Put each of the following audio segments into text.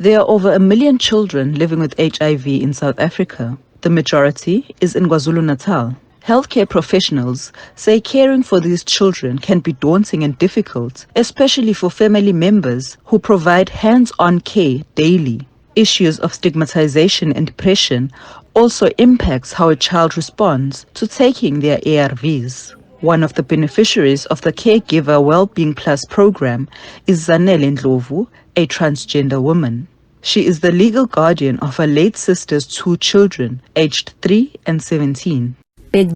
There are over 1 million children living with HIV in South Africa. The majority is in KwaZulu-Natal. Healthcare professionals say caring for these children can be daunting and difficult, especially for family members who provide hands-on care daily. Issues of stigmatization and depression also impacts how a child responds to taking their ARVs. One of the beneficiaries of the Caregiver Wellbeing Plus program is Zanele Ndlovu, a transgender woman. She is the legal guardian of her late sister's 2 children, aged 3 and 17. It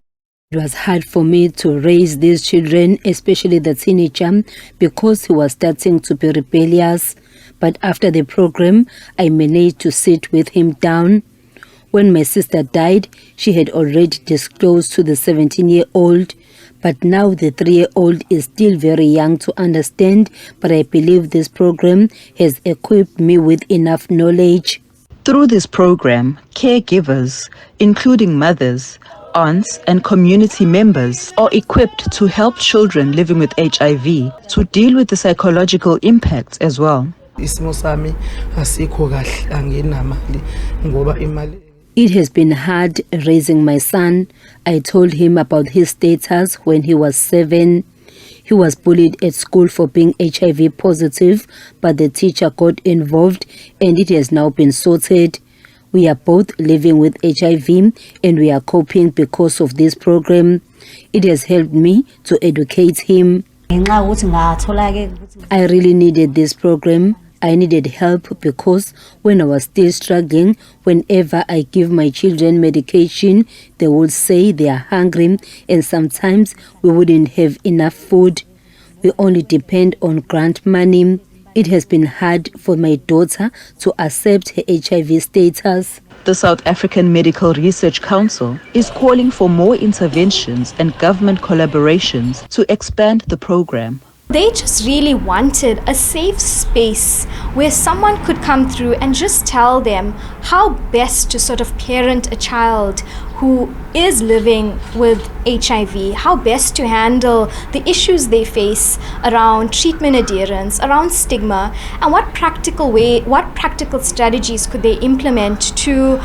was hard for me to raise these children, especially the teenager, because he was starting to be rebellious. But after the program, I managed to sit with him down. When my sister died, she had already disclosed to the 17-year-old. But now the 3-year-old is still very young to understand, but I believe this program has equipped me with enough knowledge. Through this program, caregivers, including mothers, aunts, and community members, are equipped to help children living with HIV to deal with the psychological impacts as well. It has been hard raising my son. I told him about his status when he was 7. He was bullied at school for being HIV positive, but the teacher got involved and it has now been sorted. We are both living with HIV and we are coping because of this program. It has helped me to educate him. I really needed this program. I needed help because when I was still struggling, whenever I give my children medication, they would say they are hungry and sometimes we wouldn't have enough food. We only depend on grant money. It has been hard for my daughter to accept her HIV status. The South African Medical Research Council is calling for more interventions and government collaborations to expand the program. They just really wanted a safe space where someone could come through and just tell them how best to sort of parent a child who is living with HIV, how best to handle the issues they face around treatment adherence, around stigma, and what practical strategies could they implement to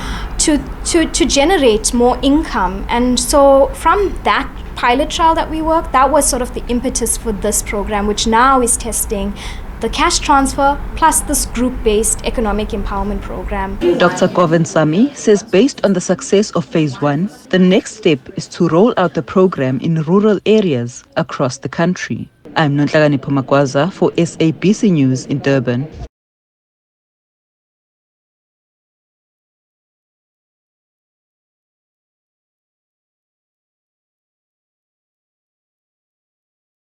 generate more income. And so from that pilot trial that we worked, that was sort of the impetus for this program, which now is testing the cash transfer plus this group-based economic empowerment program. Dr. Govindasamy says based on the success of Phase 1, the next step is to roll out the program in rural areas across the country. I'm Nonhlakani Pumakwaza for SABC News in Durban.